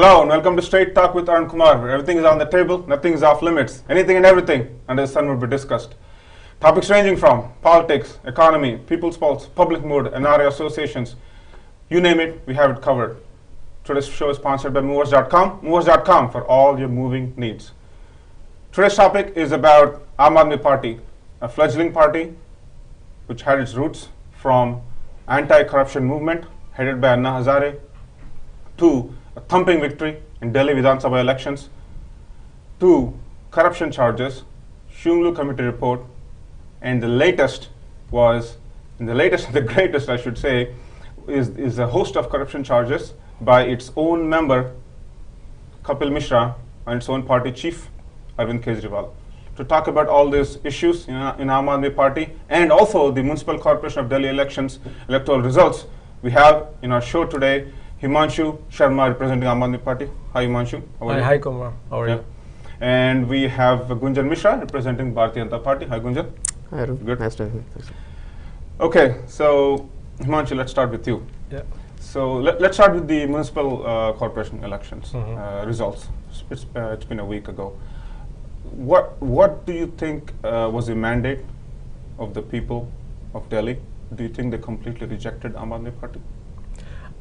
Hello and welcome to Straight Talk with Arun Kumar, where everything is on the table, nothing is off limits. Anything and everything under the sun will be discussed. Topics ranging from politics, economy, people's pulse, public mood, NRI associations. You name it, we have it covered. Today's show is sponsored by Movers.com. Movers.com for all your moving needs. Today's topic is about Aam Aadmi Party, a fledgling party which had its roots from anti-corruption movement headed by Anna Hazare to a thumping victory in Delhi Vidhan Sabha elections, to corruption charges, Shunglu committee report, and the latest and the greatest I should say, is a host of corruption charges by its own member Kapil Mishra and its own party chief Arvind Kejriwal. To talk about all these issues in Aam Aadmi Party and also the Municipal Corporation of Delhi elections electoral results, we have in our show today Himanshu Sharma representing Aam Aadmi Party. Hi Himanshu. Hi Kumar. How are you? And we have Gunjan Mishra representing Bharatiya Janata Party. Hi Gunjan. Hi Arun. Good. Nice to have you. Okay, so Himanshu, let's start with you. Yeah. So let's start with the Municipal Corporation elections results. It's been a week ago. What do you think was the mandate of the people of Delhi? Do you think they completely rejected Aam Aadmi Party?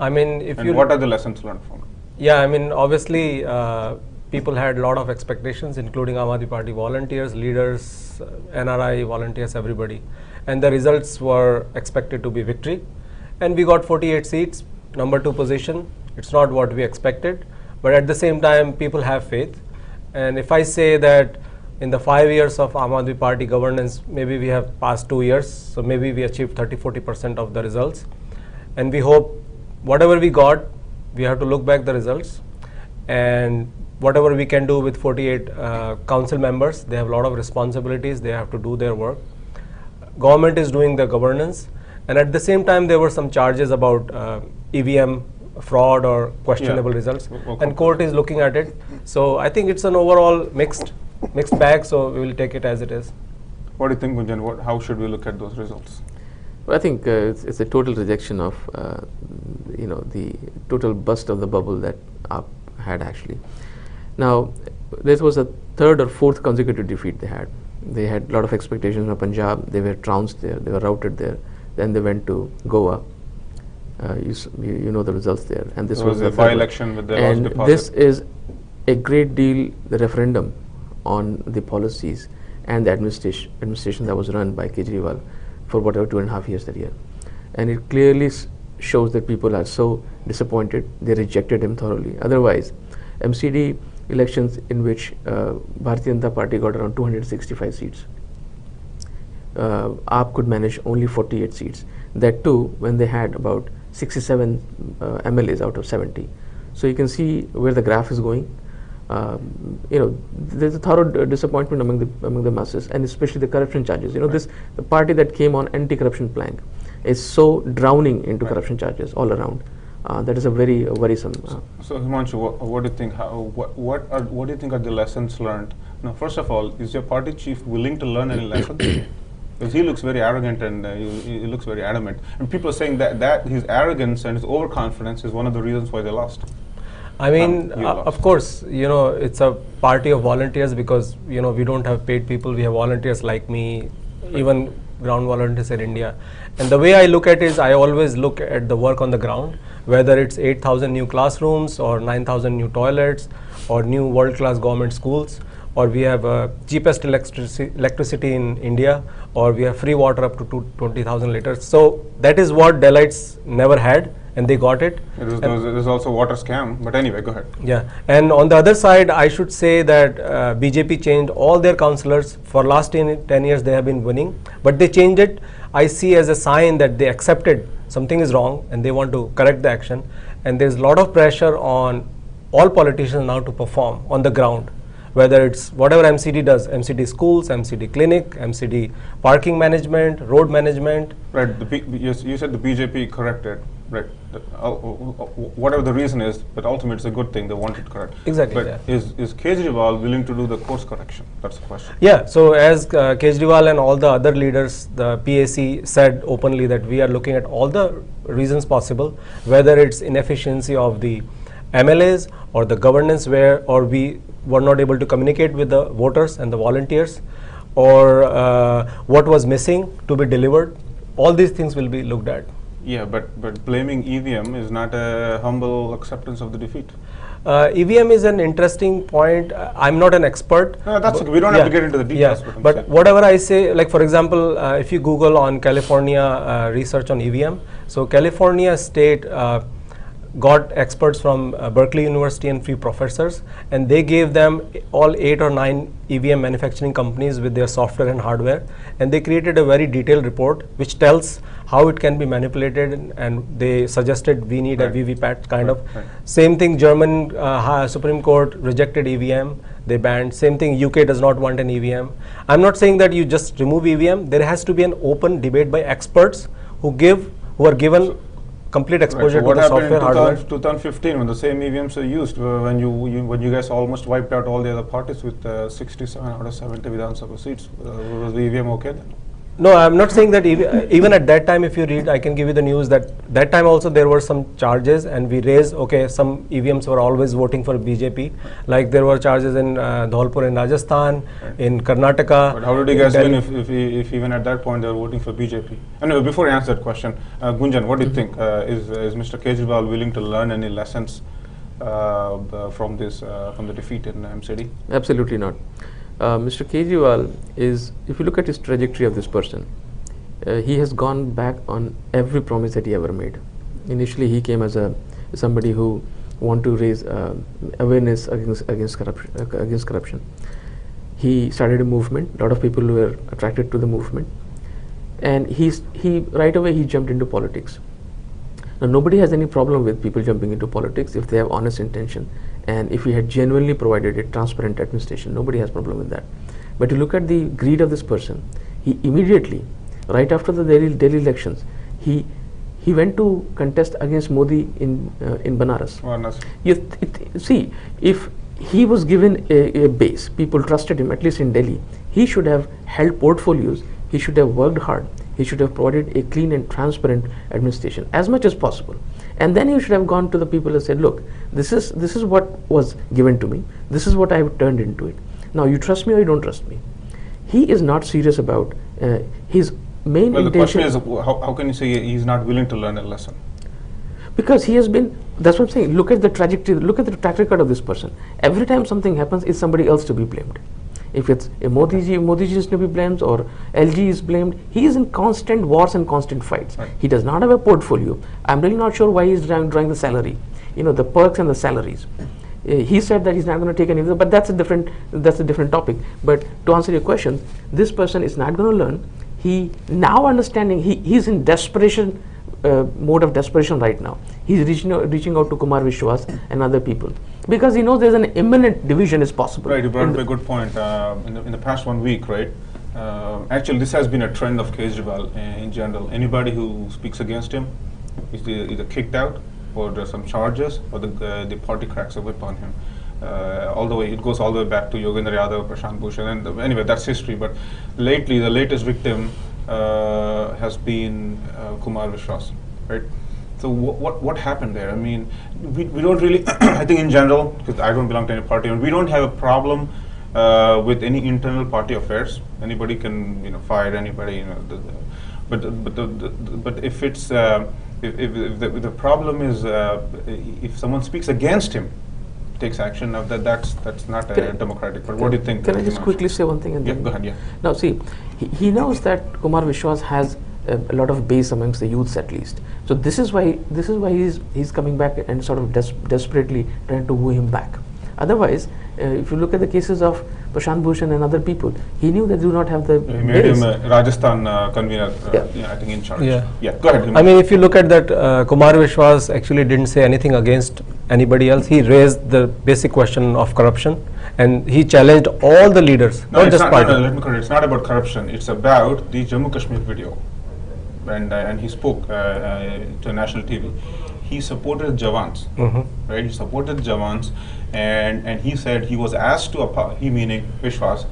I mean, if and what are the lessons learned from it? Yeah, I mean, obviously, people had a lot of expectations, including Aam Aadmi Party volunteers, leaders, NRI volunteers, everybody, and the results were expected to be victory, and we got 48 seats, number 2 position. It's not what we expected, but at the same time, people have faith. And if I say that in the 5 years of Aam Aadmi Party governance, maybe we have passed 2 years, so maybe we achieved 30–40% of the results, and we hope whatever we got, we have to look back the results, and whatever we can do with 48 council members, they have a lot of responsibilities, they have to do their work. Government is doing the governance, and at the same time there were some charges about EVM fraud or questionable results, and court is looking at it. So I think it's an overall mixed bag, so we will take it as it is. What do you think, Gunjan? How should we look at those results? Well, I think it's a total rejection of the total bust of the bubble that AAP had actually. Now, this was a 3rd or 4th consecutive defeat they had. They had a lot of expectations from Punjab. They were trounced there. They were routed there. Then they went to Goa. You know the results there. And this was a by-election with the lost deposit. This is a great deal the referendum on the policies and the administration that was run by Kejriwal for whatever 2.5 years that year. And it clearly shows that people are so disappointed. They rejected him thoroughly. Otherwise, MCD elections in which Bharatiya Janata Party got around 265 seats. AAP could manage only 48 seats. That too when they had about 67 MLAs out of 70. So you can see where the graph is going. There's a thorough disappointment among the masses, and especially the corruption charges. The party that came on anti-corruption plank is so drowning into corruption charges all around. That is a very worrisome. So Himanshu, what do you think? What do you think are the lessons learned? Now, first of all, is your party chief willing to learn any lessons? Because he looks very arrogant and he looks very adamant. And people are saying that his arrogance and his overconfidence is one of the reasons why they lost. I mean, of course, it's a party of volunteers because, we don't have paid people. We have volunteers like me, even ground volunteers in India. And the way I look at it is I always look at the work on the ground, whether it's 8,000 new classrooms or 9,000 new toilets or new world-class government schools, or we have cheapest electricity in India, or we have free water up to 20,000 liters. So that is what Delhites never had, and they got it. There's also water scam, but anyway, go ahead. Yeah, and on the other side, I should say that BJP changed all their councillors. For last 10 years, they have been winning, but they changed it. I see as a sign that they accepted something is wrong, and they want to correct the action. And there's a lot of pressure on all politicians now to perform on the ground. Whether it's whatever MCD does, MCD schools, MCD clinic, MCD parking management, road management. Right, you said the BJP corrected, right, whatever the reason is, but ultimately it's a good thing, they want it correct. Exactly. But is Kejriwal willing to do the course correction? That's the question. Yeah, so as Kejriwal and all the other leaders, the PAC said openly that we are looking at all the reasons possible, whether it's inefficiency of the MLAs or the governance where or we were not able to communicate with the voters and the volunteers, or what was missing to be delivered. All these things will be looked at. Yeah, but blaming EVM is not a humble acceptance of the defeat. EVM is an interesting point. I'm not an expert. No, that's okay. We don't have to get into the details. Yeah, but whatever I say, like for example, if you Google on California research on EVM, so California state got experts from Berkeley University and few professors, and they gave them all 8 or 9 EVM manufacturing companies with their software and hardware, and they created a very detailed report which tells how it can be manipulated, and they suggested we need a VVPAT kind of. Same thing, German Supreme Court rejected EVM, they banned. Same thing, UK does not want an EVM. I'm not saying that you just remove EVM. There has to be an open debate by experts who are given complete exposure so to the software hardware. What happened in 2015 when the same EVMs were used, when you guys almost wiped out all the other parties with 67 out of 70 Vidhan Sabha seats? Was the EVM okay then? No, I'm not saying that even at that time, if you read, I can give you the news that that time also there were some charges, and we raised, okay, some EVMs were always voting for BJP, like there were charges in Dholpur in Rajasthan, in Karnataka. But how did you guys win if even at that point they were voting for BJP? Anyway, before I answer that question, Gunjan, what do you think? Is Mr. Kejriwal willing to learn any lessons from the defeat in MCD? Absolutely not. Mr. Kejriwal is, if you look at his trajectory of this person, he has gone back on every promise that he ever made. Initially, he came as somebody who want to raise awareness against corruption. He started a movement. A lot of people were attracted to the movement, and he right away he jumped into politics. Now, nobody has any problem with people jumping into politics if they have honest intention, and if he had genuinely provided a transparent administration. Nobody has problem with that. But you look at the greed of this person. He immediately, right after the Delhi elections, he went to contest against Modi in Banaras. See, if he was given a base, people trusted him, at least in Delhi, he should have held portfolios, he should have worked hard, he should have provided a clean and transparent administration as much as possible. And then he should have gone to the people and said, look, this is what was given to me, this is what I have turned into it. Now you trust me or you don't trust me. He is not serious about his main intention. The question is, how can you say he's not willing to learn a lesson? Because he has been, that's what I'm saying, look at the trajectory, look at the track record of this person. Every time something happens, it's somebody else to be blamed. If it's a Modi ji is to be blamed, or LG is blamed, he is in constant wars and constant fights. Right. He does not have a portfolio. I'm really not sure why he's drawing the salary, the perks and the salaries. He said that he's not going to take any of them, but that's a different topic. But to answer your question, this person is not going to learn. He now understanding he's in desperation, mode of desperation right now. He's reaching out to Kumar Vishwas and other people because he knows there's an imminent division is possible. Right, you brought up a good point. In the past 1 week, right? Actually, this has been a trend of Kejriwal in general. Anybody who speaks against him is either kicked out, or there's some charges, or the party cracks a whip on him. It goes all the way back to Yogendra Yadav, Prashant Bhushan, and anyway, that's history. But lately, the latest victim has been Kumar Vishwas, right? So what happened there? I mean, we don't really, I think in general, because I don't belong to any party, and we don't have a problem with any internal party affairs. Anybody can fire anybody, but if it's if the problem is if someone speaks against him, takes action, now that's not democratic. But what do you think? Can I just quickly say one thing? And go ahead. Yeah. Now see, he knows that Kumar Vishwas has a lot of base amongst the youths at least. So this is why he's coming back and sort of desperately trying to woo him back. Otherwise, if you look at the cases of Prashant Bhushan and other people, he knew they do not have the He made him a Rajasthan convener, I think in charge. Yeah, go ahead. I mean, if you look at that, Kumar Vishwas actually didn't say anything against anybody else. He raised the basic question of corruption, and he challenged all the leaders, not just party. No, let me correct. It's not about corruption. It's about the Jammu Kashmir video, and he spoke to national TV. He supported Jawans, right? He supported Jawans, and he said he was asked to, he meaning Vishwas,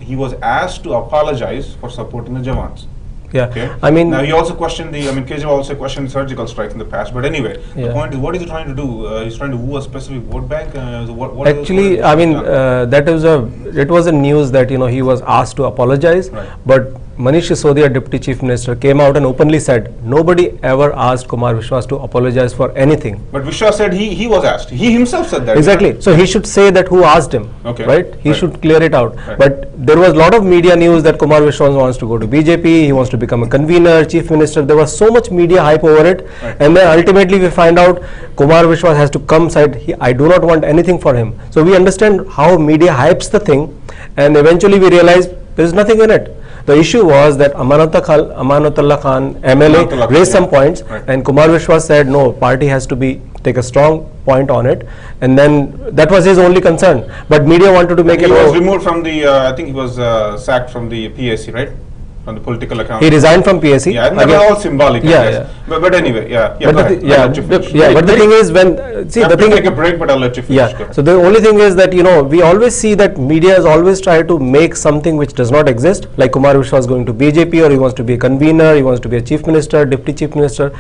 he was asked to apologize for supporting the Jawans. Yeah, Okay. I mean, now he also questioned Kejriwal also questioned surgical strikes in the past. But anyway, the point is, what is he trying to do? He's trying to woo a specific vote bank. Actually, I mean, it was a news that he was asked to apologize, Right. but Manish Sisodia, Deputy Chief Minister, came out and openly said nobody ever asked Kumar Vishwas to apologize for anything. But Vishwas said he was asked. He himself said that. Exactly. So he should say that who asked him. Okay. Right? He should clear it out. Right. But there was a lot of media news that Kumar Vishwas wants to go to BJP. He wants to become a convener, chief minister. There was so much media hype over it, Right. and then ultimately we find out Kumar Vishwas has to come side. I do not want anything for him. So we understand how media hypes the thing, and eventually we realize there is nothing in it. The issue was that Amanatullah Khan, MLA, raised some points, Right. and Kumar Vishwas said no, party has to take a strong point on it, and then that was his only concern. But media wanted to make he it. was removed from the. I think he was sacked from the PAC, right? From the political account. He resigned from PAC. Yeah, that was all symbolic. I Yeah, guess. yeah. But anyway, yeah. But go ahead. I'll let you finish. but the thing is, when see I the have to thing. take a break, but I'll let you finish. Go Yeah. ahead. So the only thing is that we always see that media has always tried to make something which does not exist. Like Kumar Vishwas going to BJP, or he wants to be a convener, he wants to be a chief minister, deputy chief minister.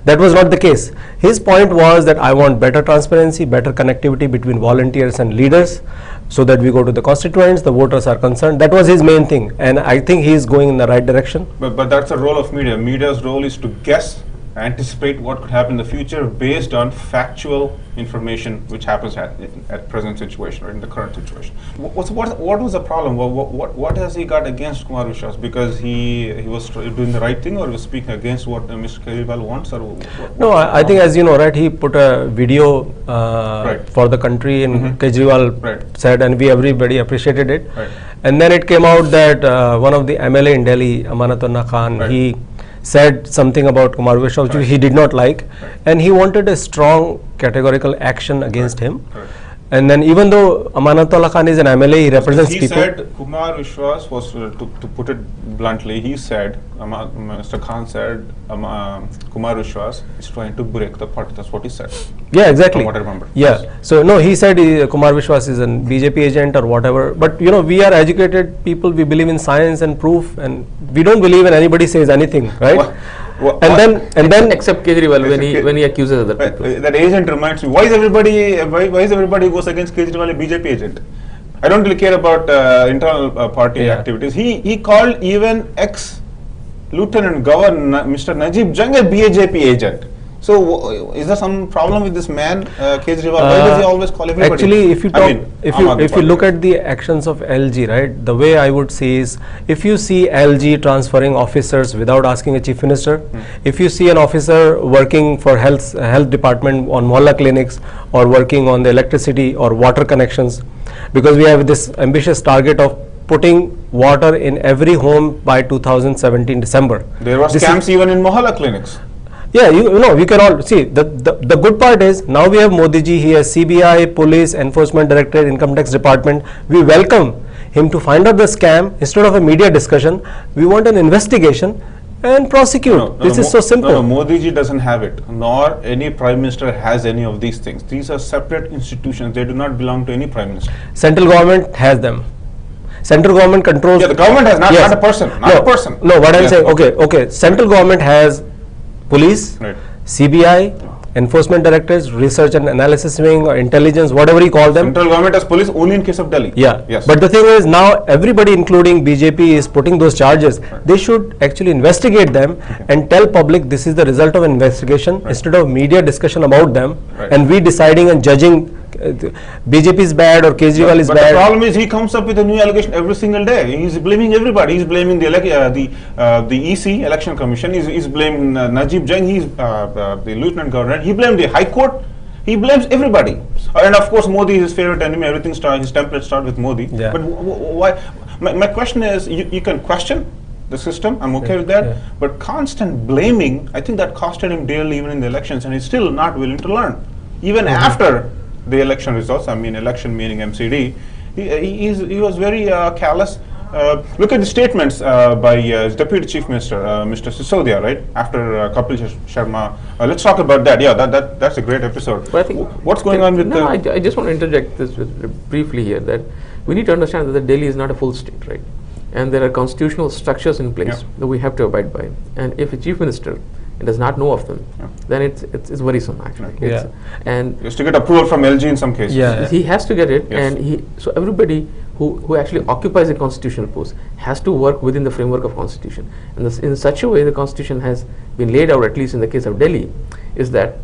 That was not the case. His point was that I want better transparency, better connectivity between volunteers and leaders, so that we go to the constituents, the voters are concerned. That was his main thing, and I think he is going in the right direction. But that's the role of media. Media's role is to guess, anticipate what could happen in the future based on factual information which happens at present situation or in the current situation. What was the problem? What has he got against Kumar Vishwas? Because he was doing the right thing, or was speaking against what Mr. Kejriwal wants? Or No, I think, as you know, right, he put a video Right. for the country, and Kejriwal Right. said, and everybody appreciated it. Right. And then it came out that one of the MLA in Delhi, Amanatullah Khan, Right. he said something about Kumar Vishwas which he did not like, and he wanted a strong categorical action against him. Right. And then, even though Amanatullah Khan is an MLA, he represents He people. said Kumar Vishwas was, to put it bluntly, he said, Mr. Khan said, Kumar Vishwas is trying to break the party. That's what he said. Yeah, exactly. From what I remember. Yeah. So no, he said Kumar Vishwas is a BJP agent or whatever. But we are educated people. We believe in science and proof, and we don't believe when anybody says anything, right? And then except Kejriwal when he accuses other people. That agent reminds me. Why is everybody who goes against Kejriwal a BJP agent? I don't really care about internal party activities. He called even ex-Lieutenant Governor Mr. Najib Jang a BJP agent. So is there some problem with this man, Kejriwal? Why does he always call everybody? Actually, if you look at the actions of LG, right, the way I would say is, if you see LG transferring officers without asking a chief minister, if you see an officer working for health department on mohalla clinics, or working on the electricity or water connections, because we have this ambitious target of putting water in every home by 2017 December. There were scams even in mohalla clinics. Yeah, we can all see the good part is now we have Modi ji, he has CBI, police, enforcement directorate, income tax department. We welcome him to find out the scam. Instead of a media discussion, we want an investigation and prosecute. This is so simple. No, Modi ji doesn't have it, nor any prime minister has any of these things. These are separate institutions. They do not belong to any prime minister. Central government has them. Central government controls. Yeah, the government has not a person. Not a person. No, what I'm saying. Okay. Central government has police, Right. CBI, enforcement directors, research and analysis wing, or intelligence, whatever you call them. Central government has police only in case of Delhi. Yeah. Yes. But the thing is, now everybody, including BJP, is putting those charges. They should actually investigate them and tell public this is the result of investigation, instead of media discussion about them, and we deciding and judging BJP is bad or Kejriwal is but bad. the problem is he comes up with a new allegation every single day. He's blaming everybody. He's blaming the EC, Election Commission. He's blaming Najib Jang. He's the Lieutenant Governor. He blamed the High Court. He blames everybody. And of course, Modi is his favorite enemy. Everything his templates start with Modi. Yeah. But why? My question is, you can question the system. I'm okay with that. Yeah. But constant blaming, I think that costed him dearly even in the elections, and he's still not willing to learn. Even after the election results, I mean election meaning MCD, he was very callous. Look at the statements by his Deputy Chief Minister, Mr. Sisodia, right? After Kapil Sharma. Let's talk about that. Yeah, that's a great episode. But I think what's going on with I just want to interject this briefly here, that we need to understand that Delhi is not a full state, right? and there are constitutional structures in place that we have to abide by. And if a chief minister does not know of them, then it's worrisome actually. And he has to get approval from LG in some cases. He has to get it, and so everybody who actually occupies a constitutional post has to work within the framework of constitution. And in such a way, the constitution has been laid out, at least in the case of Delhi, is that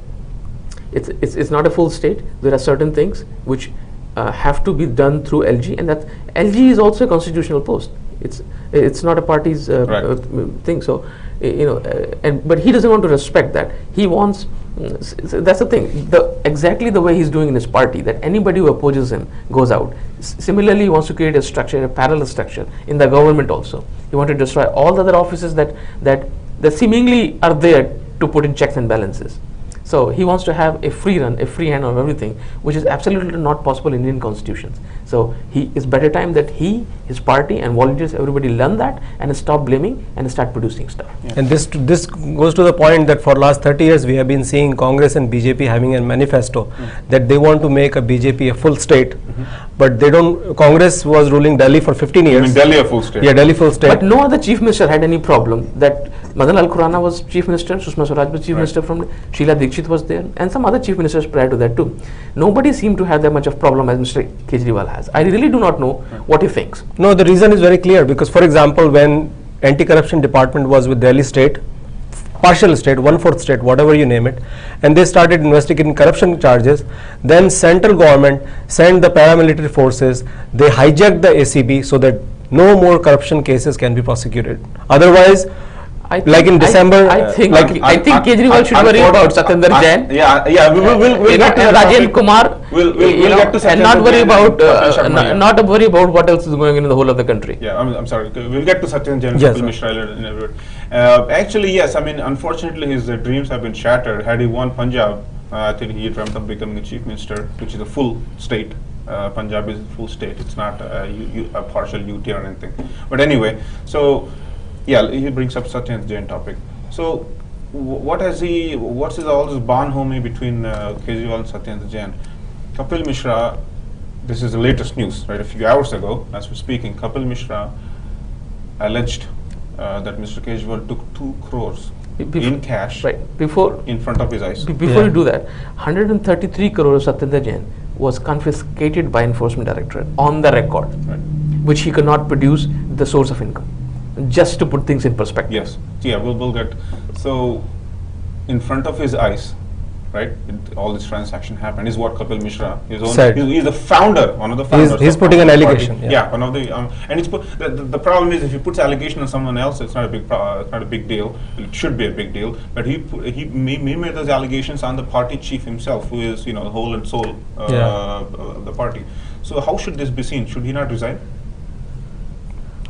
it's not a full state. There are certain things which have to be done through LG, and that LG is also a constitutional post. It's not a party's thing. So but he doesn't want to respect that. He wants. That's the thing. Exactly the way he's doing in his party, that anybody who opposes him goes out. Similarly, he wants to create a structure, a parallel structure in the government also. He wants to destroy all the other offices that seemingly are there to put in checks and balances. So he wants to have a free run, a free hand on everything, which is absolutely not possible in Indian constitutions. So it's better time that he, his party and volunteers, everybody learn that and stop blaming and start producing stuff. And this goes to the point that for last 30 years we have been seeing Congress and BJP having a manifesto that they want to make a BJP a full state, but they don't. Congress was ruling Delhi for 15 years. I mean Delhi a full state. Yeah, Delhi full state. But no other chief minister had any problem. That Madan Lal Khurana was chief minister, Sushma Swaraj was chief minister from Sheila Dikshit was there, and some other chief ministers prior to that too. Nobody seemed to have that much of problem as Mr. Kejriwal has. I really do not know what he thinks. No, the reason is very clear, because for example, when anti-corruption department was with Delhi state, partial state, 1/4 state, whatever you name it, and they started investigating corruption charges, then central government sent the paramilitary forces, they hijacked the ACB so that no more corruption cases can be prosecuted. Otherwise, like in December, I think Kejriwal should worry about Satyendra Jain. We'll get to Arun Kumar. We'll get to and not worry about not worry about what else is going on in the whole of the country. Yeah, I'm sorry. We'll get to Satyendra Jain, Kapil Mishra, and everyone. Actually, yes. I mean, unfortunately, his dreams have been shattered. Had he won Punjab, I think he dreamt of becoming a chief minister, which is a full state. Punjab is a full state. It's not a partial UT or anything. But anyway, so. Yeah, he brings up Satyendra Jain topic. So, what's all this bonhomie between Kejriwal and Satyendra Jain? Kapil Mishra, this is the latest news, right? A few hours ago, as we're speaking, Kapil Mishra alleged that Mr. Kejriwal took 2 crores in cash in front of his eyes. Before you do that, 133 crores of Satyendra Jain was confiscated by Enforcement Directorate on the record, which he could not produce the source of income. Just to put things in perspective. Yes. Yeah, we'll get. So, in front of his eyes, right? All this transaction happened. Is what Kapil Mishra said. He's the founder, one of the founders. He's putting an allegation. Yeah, one of the and it's the problem is if he puts allegation on someone else, it's not a big deal. It should be a big deal. But he made those allegations on the party chief himself, who is the whole and soul of the party. So how should this be seen? Should he not resign?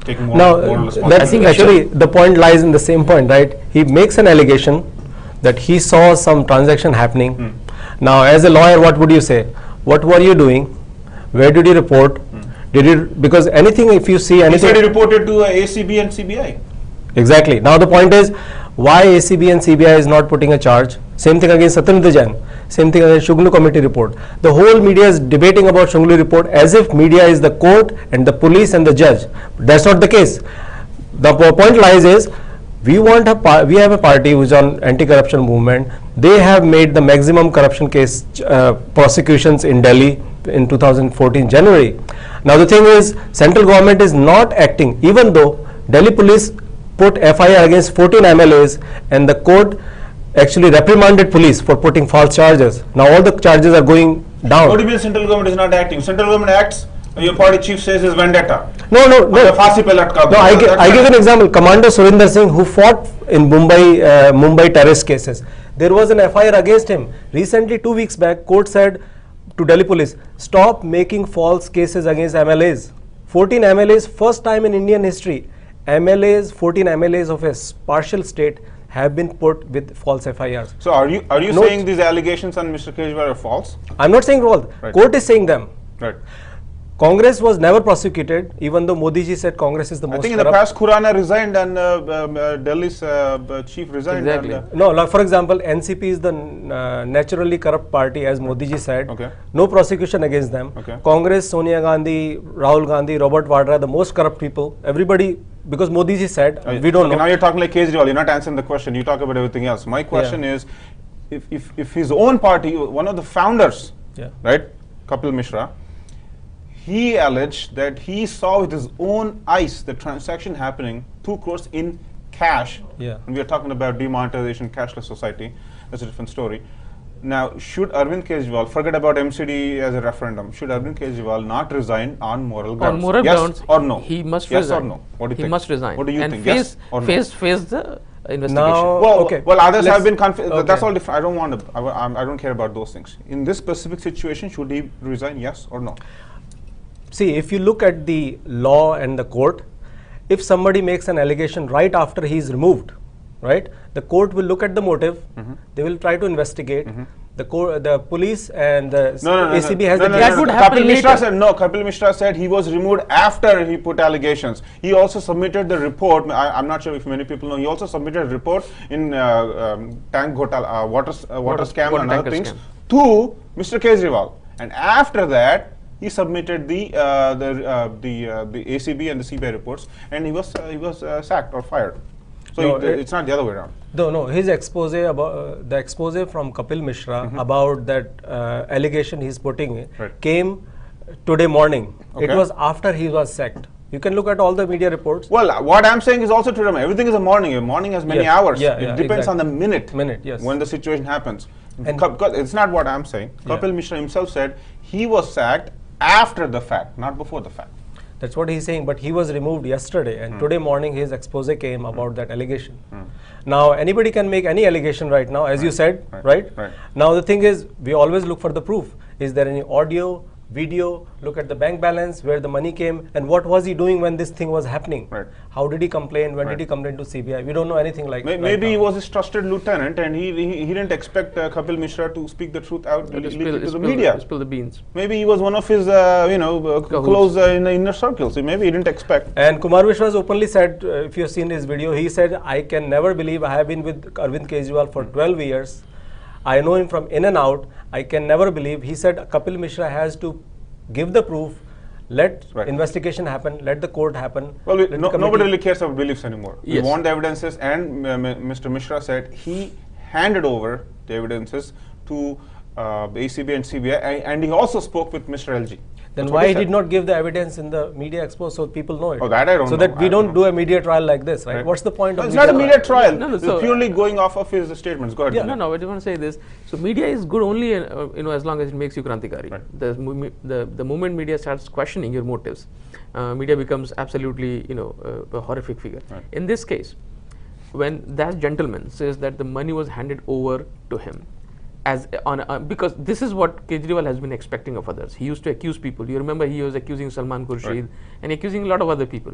That's actually the point lies in the same point, right? He makes an allegation that he saw some transaction happening. Now, as a lawyer, what would you say? What were you doing? Where did you report? Did you, because anything, if you see anything, he said he reported to ACB and CBI. Exactly. Now the point is, why ACB and CBI is not putting a charge? Same thing against Satyendra Jain. Same thing against Shunglu committee report. The whole media is debating about Shunglu report as if media is the court and the police and the judge. That's not the case. The point lies is, we have a party who is on anti-corruption movement. They have made the maximum corruption case prosecutions in Delhi in 2014 January. Now the thing is, central government is not acting, even though Delhi police put FIR against 14 MLAs and the court actually reprimanded police for putting false charges. Now all the charges are going down. What do you mean central government is not acting? Central government acts, your party chief says is vendetta. No. I give an example. Commander Surinder Singh, who fought in Mumbai terrorist cases, there was an FIR against him. Recently, 2 weeks back, court said to Delhi police, stop making false cases against MLAs. 14 MLAs, first time in Indian history, 14 MLAs of a partial state have been put with false FIRs. So are you saying these allegations on Mr. Kejriwal are false? I'm not saying false. Right. Court is saying them. Right. Congress was never prosecuted, even though Modi ji said Congress is the most I think in the corrupt. past, Khurana resigned and Delhi's chief resigned. Exactly. And, No, like for example, NCP is the naturally corrupt party, as Modi ji said. Okay. No prosecution against them. Okay. Congress, Sonia Gandhi, Rahul Gandhi, Robert Vadra, the most corrupt people. Everybody, because Modi ji said, we don't okay, know. now you're talking like Kejriwal. You're not answering the question. You talk about everything else. My question is, if his own party, one of the founders, Yeah. right, Kapil Mishra, he alleged that he saw with his own eyes the transaction happening, 2 crores in cash. Yeah. And we are talking about demonetization, cashless society. That's a different story. Now, should Arvind Kejriwal, forget about MCD as a referendum, should Arvind Kejriwal not resign on moral grounds? On moral yes grounds, or no? he must yes resign. or no? What do you He think? must resign. What do you and think? face, Yes or no? face the investigation. Now- Well, okay. well, others Let's- have been that's okay. all different. I don't want to. I don't care about those things. In this specific situation, should he resign? Yes or no? See, if you look at the law and the court, if somebody makes an allegation right after he is removed, right, the court will look at the motive, they will try to investigate. The police and the ACB has the That would happen Kapil Mishra later. said no. Kapil Mishra said he was removed after he put allegations. He also submitted the report. I'm not sure if many people know. He also submitted a report in tank hotel, water scam water and other tanker things scam. to Mr. Kejriwal. And after that, he submitted the ACB and the CBI reports, and he was sacked or fired. So No, it's not the other way around. No, his expose about the expose from Kapil Mishra about that allegation he's putting Right. came today morning. It Okay. was after he was sacked. You can look at all the media reports. Well, what I'm saying is also true. Everything is a morning. A morning has many Yeah, hours. yeah, It yeah, depends on the exactly. minute, Yes. when the situation happens. And- Because it's not what I'm saying. Yeah. Kapil Mishra himself said he was sacked after the fact, not before the fact. That's what he's saying, but he was removed yesterday, and today morning his expose came about that allegation. Now, anybody can make any allegation right now, as you said, right? Right. Now, the thing is, we always look for the proof. Is there any audio, video, look at the bank balance, where the money came, and what was he doing when this thing was happening? Right. How did he complain? When Right. did he complain to CBI? We don't know anything like that. Maybe he was his trusted lieutenant, and he didn't expect Kapil Mishra to speak the truth out to the media. Spill the beans. Maybe he was one of his, close in the inner circles. Maybe he didn't expect. And Kumar Vishwas openly said, if you have seen his video, he said, I can never believe I have been with Arvind Kejriwal for 12 years. I know him from in and out. I can never believe. He said Kapil Mishra has to give the proof, let Right. investigation happen, let the court happen. Well, let the nobody committee- really cares about beliefs anymore. Yes. We want the evidences, and Mr. Mishra said he handed over the evidences to ACB and CBI, and he also spoke with Mr. LG. Then That's what why he he said. did not give the evidence in the media expose so people know it? Oh, that I don't so know. that we I don't don't do a media trial like this, right? Right. What's the point No, of it's not a media trial. No, no, It's so- purely going off of his statements. Go ahead. Yeah, Dilip. no, I just want to say this. So media is good only, as long as it makes you krantikari. Right. The moment media starts questioning your motives, media becomes absolutely, a horrific figure. Right. In this case, when that gentleman says that the money was handed over to him, because this is what Kejriwal has been expecting of others. He used to accuse people. You remember he was accusing Salman Khurshid Right. and accusing a lot of other people,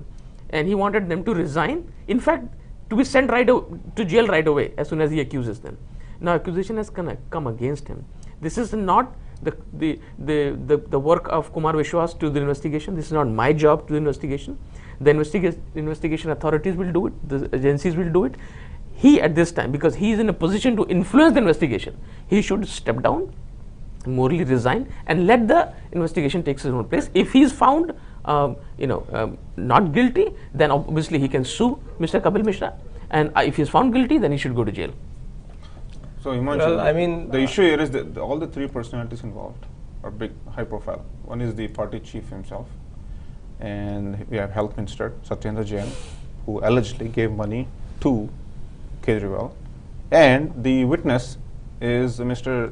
and he wanted them to resign. In fact, to be sent to jail right away as soon as he accuses them. Now accusation has come against him. This is not the work of Kumar Vishwas to the investigation. This is not my job to the investigation. The investigation authorities will do it. The agencies will do it. He at this time, because he is in a position to influence the investigation, he should step down, morally resign, and let the investigation take its own place. If he is found not guilty, then obviously he can sue Mr. Kapil Mishra, and if he is found guilty, then he should go to jail. So, Himanshu, Well, I mean, the issue here is that all the three personalities involved are big, high profile. One is the party chief himself, and we have Health Minister Satyendra Jain, who allegedly gave money to Kejriwal, and the witness is Mr.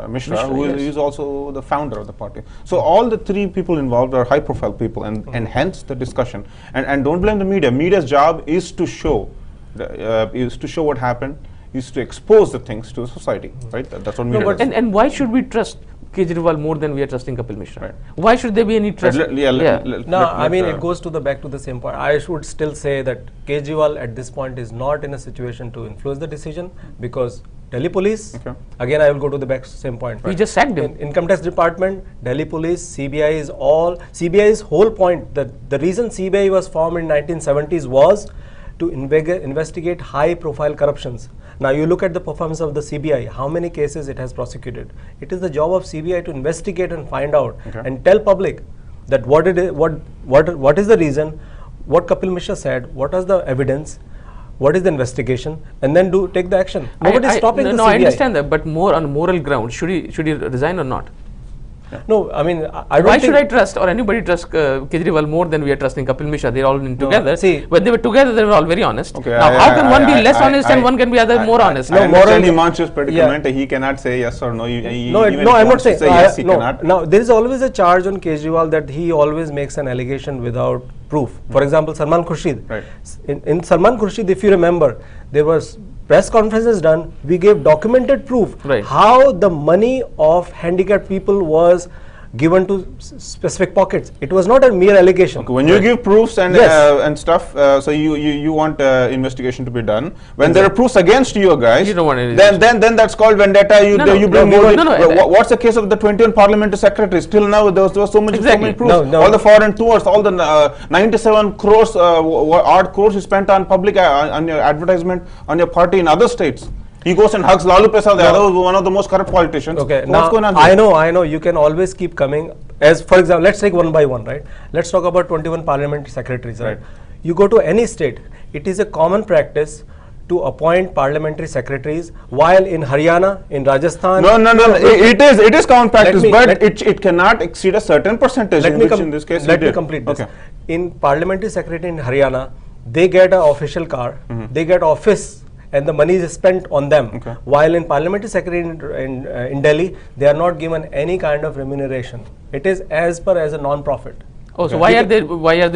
Mishra, who yes. is also the founder of the party. So all the three people involved are high profile people, and hence the discussion. And don't blame the media. Media's job is to show what happened, is to expose the things to the society, right? That's what media but does. And why should we trust Kejriwal more than we are trusting Kapil Mishra? Right. Why should there be any trust? It goes to the back to the same point. I should still say that Kejriwal at this point is not in a situation to influence the decision, because Delhi police, again I will go to the back same point. We just sacked him. Income tax department, Delhi police, CBI is all, CBI's whole point, the reason CBI was formed in 1970s was to investigate high profile corruptions. Now you look at the performance of the CBI, how many cases it has prosecuted. It is the job of CBI to investigate and find out and tell public that what is the reason, what Kapil Mishra said, what is the evidence, what is the investigation, and then take the action. Nobody is stopping the CBI. I understand that, but more on moral ground, should he resign or not? No, I mean, I don't Why should I trust or anybody trust Kejriwal more than we are trusting Kapil Mishra? They're all in together. See, when they were together, they were all very honest. Okay, now, how can one be less honest and one can be more honest? No, moral Himanshu's predicament. He cannot say yes or no. No, I'm not saying yes. He cannot. Now, there is always a charge on Kejriwal that he always makes an allegation without proof. For example, Salman Khurshid. Right. In Salman Khurshid, if you remember, there was press conferences done. We gave documented proof how the money of handicapped people was given to specific pockets. It was not a mere allegation. Okay, when you give proofs and and stuff, so you want investigation to be done. When there are proofs against you guys, you don't want any then that's called vendetta. You bring more. What's the case of the 21 parliamentary secretaries? Till now there was so many proofs. All the foreign tours, all the 97 crores odd crores you spent on public on your advertisement on your party in other states. He goes and hugs Lalu Prasad Yadav, one of the most corrupt politicians. Okay, what's now going on I know. You can always keep coming. As for example, let's take one by one, right? Let's talk about 21 parliamentary secretaries, right? You go to any state, it is a common practice to appoint parliamentary secretaries, while in Haryana, in Rajasthan. No. It is common practice, but it cannot exceed a certain percentage. In this case, let me complete this. In parliamentary secretary in Haryana, they get an official car, they get office, and the money is spent on them. While in parliamentary secretary in Delhi, they are not given any kind of remuneration. It is as a non-profit. Oh, so why are they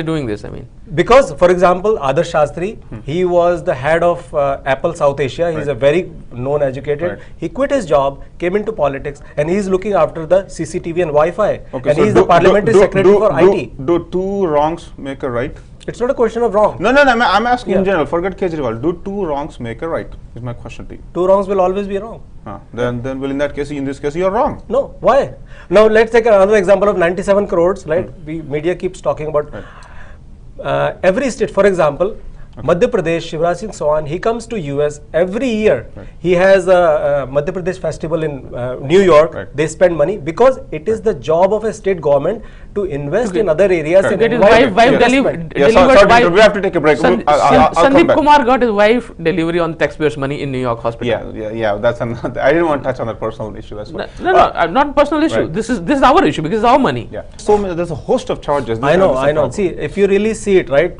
doing this? I mean, because, for example, Adarsh Shastri, he was the head of Apple South Asia. He's a very known educated. He quit his job, came into politics, and he's looking after the CCTV and Wi-Fi. And he's the parliamentary secretary for IT. Do two wrongs make a right? It's not a question of wrong. No. I'm asking in general. Forget Kejriwal. Do two wrongs make a right? Is my question to you. Two wrongs will always be wrong. Then well, in this case, you're wrong. No. Why? Now let's take another example of 97 crores. Right? Media keeps talking about every state. For example, Madhya Pradesh, Shivraj Singh Chauhan, he comes to US every year. He has a Madhya Pradesh festival in New York. They spend money because it is the job of a state government to invest in other areas. We have to take a break. Sandeep Kumar got his wife delivery on taxpayers' money in New York hospital. Yeah. That's another. I didn't want to touch on that personal issue. That's why. No, not personal issue. This is our issue because it's our money. Yeah. So there's a host of charges. I know. See, if you really see it, right?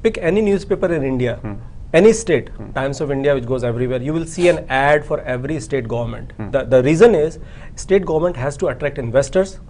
Pick any newspaper in India, any state, Times of India, which goes everywhere, you will see an ad for every state government. The reason is, state government has to attract investors.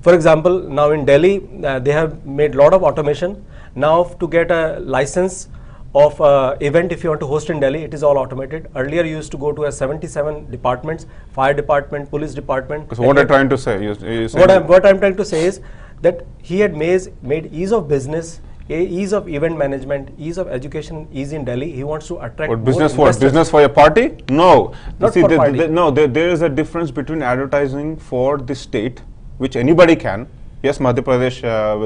For example, now in Delhi, they have made a lot of automation. Now to get a license of event, if you want to host in Delhi, it is all automated. Earlier you used to go to 77 departments, fire department, police department. So what I'm trying to say, what I'm trying to say is that he had made ease of business, ease of event management, ease of education, ease in Delhi. He wants to attract more business for investors. Business for your party? No. Not for party. There is a difference between advertising for the state, which anybody can. Yes, Madhya Pradesh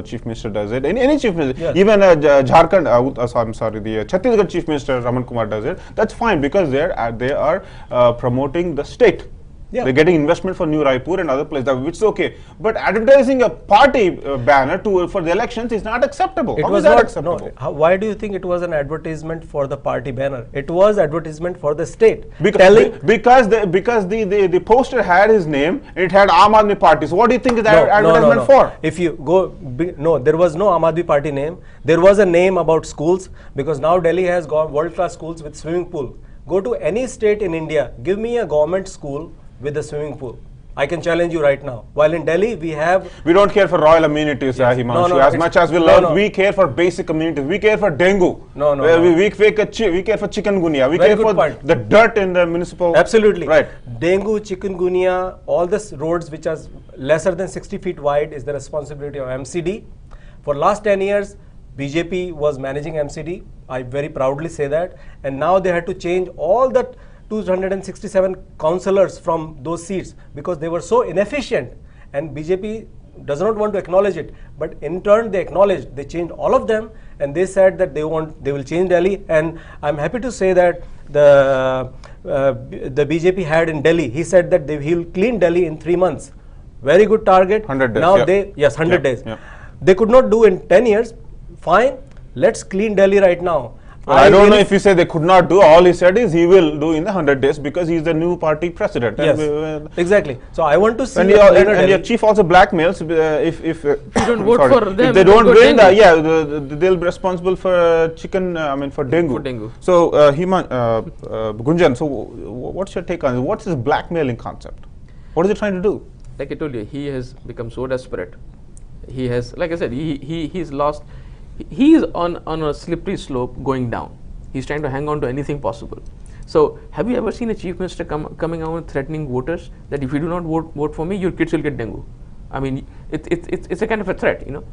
Chief Minister does it. Any Chief Minister, even Jharkhand, the Chhattisgarh Chief Minister Arun Kumar does it. That's fine because they are promoting the state. They're getting investment for New Raipur and other places, which is okay. But advertising a party banner for the elections is not acceptable. How is that acceptable? No. Why do you think it was an advertisement for the party banner? It was advertisement for the state. Because the poster had his name, it had Aam Aadmi Party. So what do you think is that advertisement for? If you go, there was no Aam Aadmi Party name. There was a name about schools, because now Delhi has got world-class schools with swimming pool. Go to any state in India, give me a government school with a swimming pool. I can challenge you right now. While in Delhi, we don't care for royal amenities, Himanshu. As much as we love, we care for basic amenities. We care for dengue. We care for chikungunya. We care for the dirt in the municipal. Absolutely. Right. Dengue, chikungunya, all the roads which are lesser than 60 feet wide is the responsibility of MCD. For last 10 years, BJP was managing MCD. I very proudly say that. And now they had to change all that 267 councillors from those seats because they were so inefficient, and BJP does not want to acknowledge it, but in turn they acknowledged, they changed all of them, and they said that they will change Delhi. And I'm happy to say that the BJP head in Delhi, he said that he'll clean Delhi in 3 months. Very good target. 100 days. Now Yeah. 100 days. Yeah. They could not do in 10 years. Fine, let's clean Delhi right now. Well, I don't know if he said they could not do. All he said is he will do in the 100 days because he's the new party president. Yes, exactly. So I want to see. And your chief also blackmails if you don't vote for them, if they don't go win, dengue. they'll be responsible for chicken. For dengue. For dengue. So Gunjan, so what's your take on this? What's this blackmailing concept? What is he trying to do? Like I told you, he has become so desperate. He has, like I said, he's lost. He is on a slippery slope going down. He's trying to hang on to anything possible. So, have you ever seen a chief minister coming out and threatening voters that if you do not vote for me, your kids will get dengue? I mean, it's a kind of a threat, you know.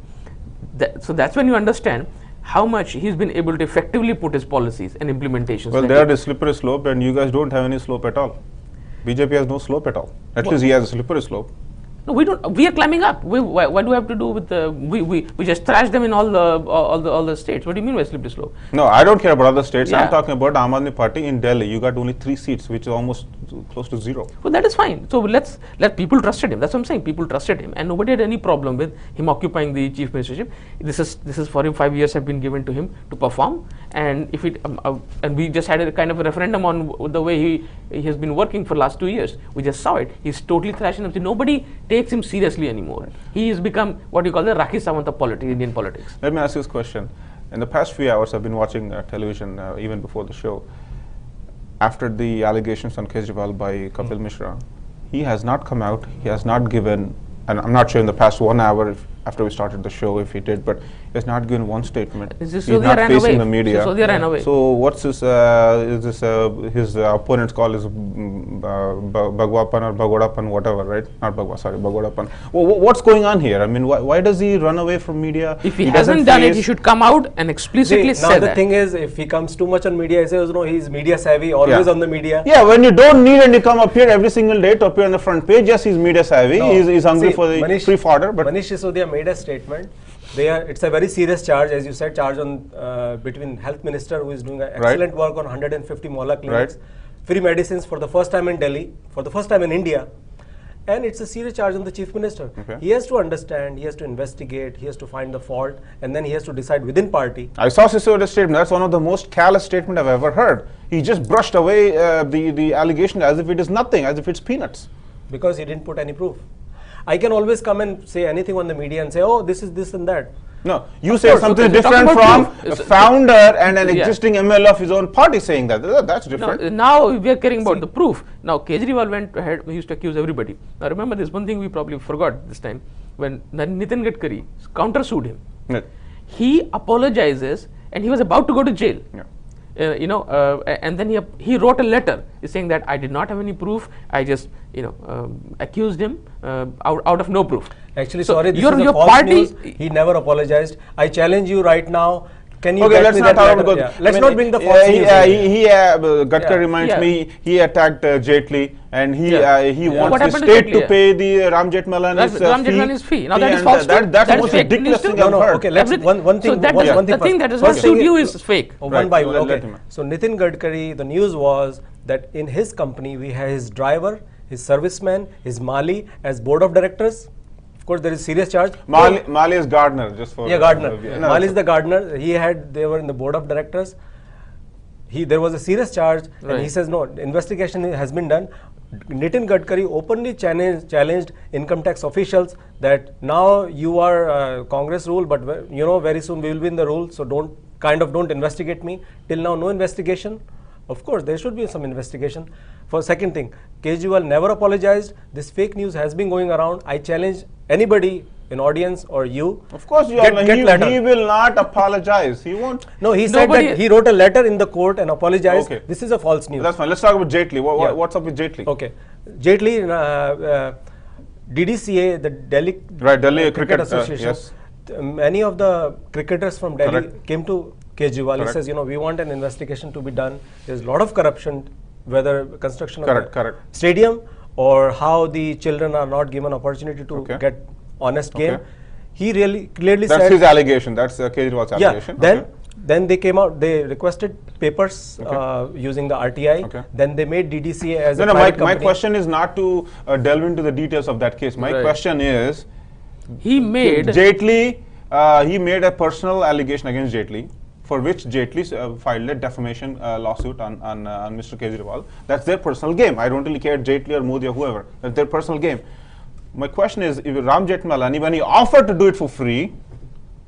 So that's when you understand how much he's been able to effectively put his policies and implementations. Well, they are the slippery slope, and you guys don't have any slope at all. BJP has no slope at all. At least he has a slippery slope. No, we don't. We are climbing up. What do we have to do with the? We just trash them in all the states. What do you mean by slippery slope? No, I don't care about other states. Yeah. I'm talking about Aam Aadmi Party in Delhi. You got only 3 seats, which is almost close to 0. Well, that is fine. So let people trusted him. That's what I'm saying. People trusted him, and nobody had any problem with him occupying the chief ministership. This is for him. 5 years have been given to him to perform, and if it and we just had a kind of a referendum on the way he has been working for last 2 years. We just saw it. He's totally thrashing him. Nobody takes him seriously anymore. He has become what you call the Rakhi Sawant of Indian politics. Let me ask you this question. In the past few hours, I've been watching television, even before the show. After the allegations on Kejriwal by Kapil Mishra, he has not come out, he has not given, and I'm not sure in the past 1 hour after we started the show if he did, but he has not given one statement. He's not facing the media. So what's his, his opponent's call is Bhagwapan or Bhagodapan, whatever, right? Not Bhagwa, sorry, Bhagodapan. What's going on here? I mean, why does he run away from media? If he hasn't done it, he should come out and explicitly say that. Now the thing is, if he comes too much on media, he says, no, he's media savvy, always on the media. Yeah, when you don't need and you come up here every single day to appear on the front page, yes, he's media savvy, he's hungry for the free fodder. But Manish Sisodia made a statement. It's a very serious charge, as you said, charge on between health minister who is doing excellent work on 150 Mohalla clinics, free medicines for the first time in Delhi, for the first time in India, and it's a serious charge on the chief minister. He has to understand, he has to investigate, he has to find the fault, and then he has to decide within party. I saw Sisodia's statement. That's one of the most callous statements I've ever heard. He just brushed away the allegation as if it is nothing, as if it's peanuts. Because he didn't put any proof. I can always come and say anything on the media and say, oh, this is this and that. No, you say something different from a founder and an existing ML of his own party saying that. That's different. No, now we are caring about the proof. Now Kejriwal went ahead, he used to accuse everybody. Now remember this one thing we probably forgot this time. When Nitin Gadkari countersued him, he apologizes and he was about to go to jail. And then he wrote a letter saying that I did not have any proof. I just accused him out of no proof. Actually, so sorry, this is a false news. He never apologized. I challenge you right now. Can you get me that letter? Let's not bring the false news. Gadkari reminds me he attacked Jaitley and he wants the state to pay the Ram Jaitley's fee. Now that is false. That's the most ridiculous thing I've heard. Okay, let's one thing. The thing that is not sued you is fake. One by one. Okay. So Nitin Gadkari, the news was that in his company we have his driver, his serviceman, his Mali as board of directors. Of course, there is serious charge. Mali is gardener, just for gardener. Mali is the gardener. They were in the board of directors. There was a serious charge, and he says no. Investigation has been done. Nitin Gadkari openly challenged income tax officials that now you are Congress rule, but very soon we will be in the rule. So don't investigate me. Till now, no investigation. Of course, there should be some investigation. For second thing, Kejriwal never apologized. This fake news has been going around. I challenge anybody in audience or you. Of course, he will not apologize. He won't. No, he said that he wrote a letter in the court and apologized. Okay. This is a false news. That's fine. Let's talk about Jaitley. What's up with Jaitley? Okay. Jaitley, DDCA, the Delhi Cricket Association, many of the cricketers from Delhi came to Kejriwal. He says, we want an investigation to be done. There's a lot of corruption whether construction of Correct, the correct. stadium or how the children are not given opportunity to get honest game. He really clearly said. That's his allegation. That's Kejriwal's allegation. Then they came out. They requested papers using the RTI. Then they made DDCA as a private company. My question is not to delve into the details of that case. My question is, he made Jaitley. He made a personal allegation against Jaitley, for which Jaitley filed a defamation lawsuit on Mr. Kejriwal. That's their personal game. I don't really care Jaitley or Modi or whoever. That's their personal game. My question is, if Ram Jethmalani, when he offered to do it for free,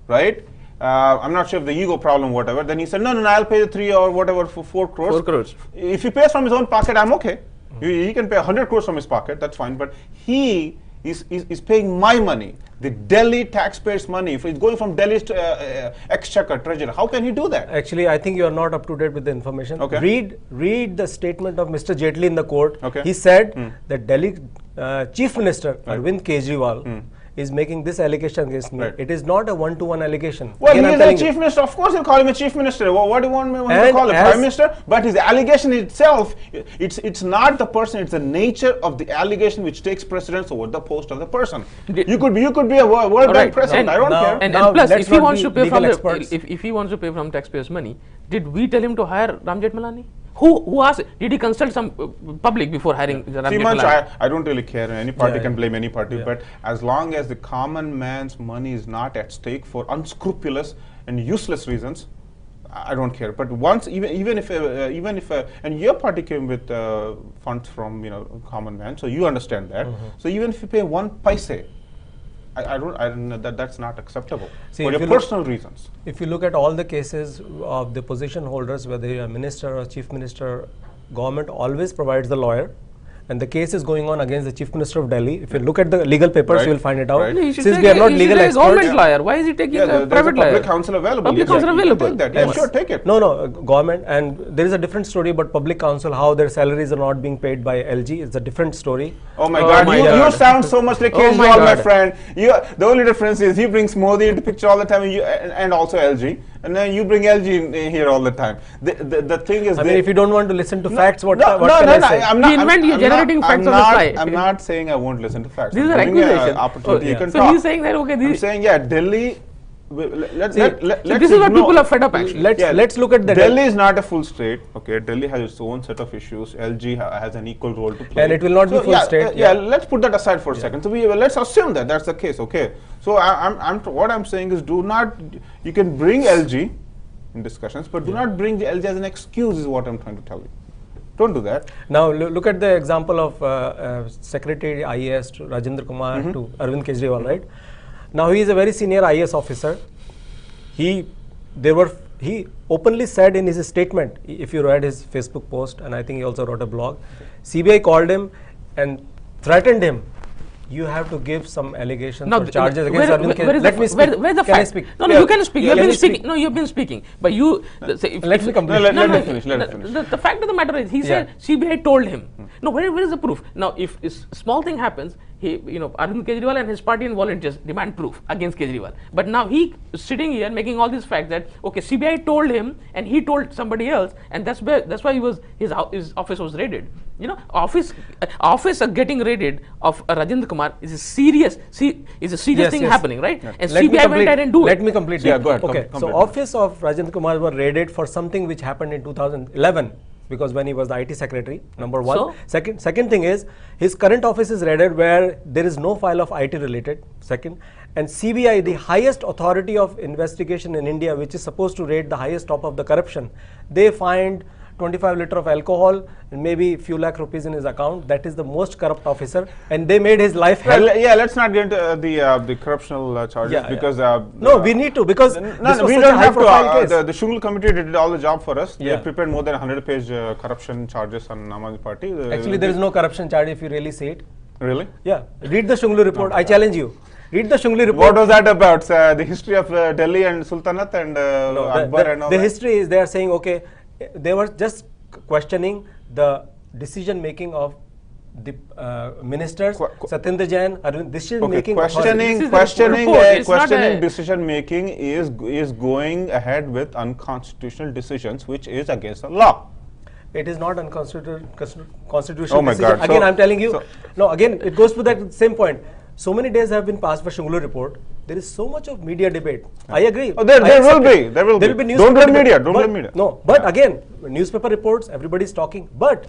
right? I'm not sure if the ego problem, whatever. Then he said, no, I'll pay the 3 or whatever for 4 crores. 4 crores. If he pays from his own pocket, I'm okay. He can pay 100 crores from his pocket. That's fine. But he is paying my money, the Delhi taxpayers' money. If it's going from Delhi's exchequer, treasurer, how can he do that? Actually, I think you are not up to date with the information. Read the statement of Mr. Jaitley in the court. He said that Delhi Chief Minister Arvind Kejriwal is making this allegation against me. It is not a one-to-one allegation. Well, he is a chief minister. Of course, he'll call him a chief minister. What do you want me to call him? Prime minister? But his allegation itself, it's not the person. It's the nature of the allegation which takes precedence over the post of the person. You could be a World Bank president. I don't care. And plus, if he wants to pay from if he wants to pay from taxpayers' money, did we tell him to hire Ram Jethmalani? Who asked? Did he consult some public before hiring Ram Jethmalani? I don't really care. Any party can blame any party, but as long as the common man's money is not at stake for unscrupulous and useless reasons, I don't care. But once, even if and your party came with funds from common man, so you understand that. So even if you pay 1 paise, I don't that's not acceptable for your personal reasons. If you look at all the cases of the position holders, whether you're a minister or chief minister, government always provides the lawyer. And the case is going on against the Chief Minister of Delhi. If you look at the legal papers, you will find it out. Since we are not legal experts, government lawyer. Why is he taking a private lawyer? Public counsel available. Public counsel available. Take that. Yeah, sure, take it. No, government, and there is a different story about public counsel, how their salaries are not being paid by LG. It's a different story. Oh my God, you sound so much like Kejriwal, my friend. The only difference is he brings Modi into picture all the time, and also LG. And then you bring LG in here all the time. The thing is, I mean, if you don't want to listen to facts, what can I say? You're generating facts on the fly. I'm not saying I won't listen to facts. This is an accusation. Opportunity you can so talk. He's saying that I'm saying Delhi. This is what people are fed up actually. Let's look at the Delhi is not a full state. Okay, Delhi has its own set of issues. LG has an equal role to play, and it will not be full state. Let's put that aside for a second. So let's assume that that's the case. Okay. So what I'm saying is, you can bring LG in discussions, but do not bring the LG as an excuse. Is what I'm trying to tell you. Don't do that. Now look at the example of Secretary IAS to Rajendra Kumar to Arvind Kejriwal, right? Now he is a very senior IAS officer. He openly said in his statement, if you read his Facebook post, and I think he also wrote a blog, CBI called him and threatened him. You have to give some allegations or charges against Arvind Kejriwal. Let me speak. Where's the fact? Speak? No, you can speak. You have been speaking. No, you've been speaking. But you. Let me complete. Let me finish. The fact of the matter is, he said CBI told him. No, where is the proof? Now, if a small thing happens, Arvind Kejriwal and his party and volunteers demand proof against Kejriwal. But now he is sitting here making all these facts that CBI told him and he told somebody else, and that's why his office was raided. Office getting raided of Rajendra Kumar is a serious thing happening, right? Yeah. And CBI went ahead and do it. Let me complete. Yeah, go ahead. Okay, so office of Rajendra Kumar were raided for something which happened in 2011. Because when he was the IT secretary, number one. So? Second thing is, his current office is raided where there is no file of IT related, second. And CBI, the highest authority of investigation in India, which is supposed to raid the highest top of the corruption, they find 25 liters of alcohol and maybe a few lakh rupees in his account. That is the most corrupt officer, and they made his life hell. Let's not get into the corruptional charges because no, we need to, because we don't have to. The Shungle committee did all the job for us. They prepared more than 100-page corruption charges on Aam Aadmi Party. Actually, there is no corruption charge if you really see it. Really? Yeah. Read the Shungle report. I challenge you. Read the Shungle report. What was that about? The history of Delhi and Sultanate and Akbar and all that? The history is, they are saying, okay, they were just questioning the decision making of the ministers, Satyendra Jain, decision making. Questioning decision making is going ahead with unconstitutional decisions, which is against the law. It is not constitutional. Oh my God. Again, So- I'm telling you. No, again, it goes to that same point. So many days have been passed for Shunglu report. There is so much of media debate. I agree. Oh, there I will accept be. it. There will be. Don't Don't blame debate. media. Don't But- blame media. No, but Yeah. again, newspaper reports, everybody's talking. But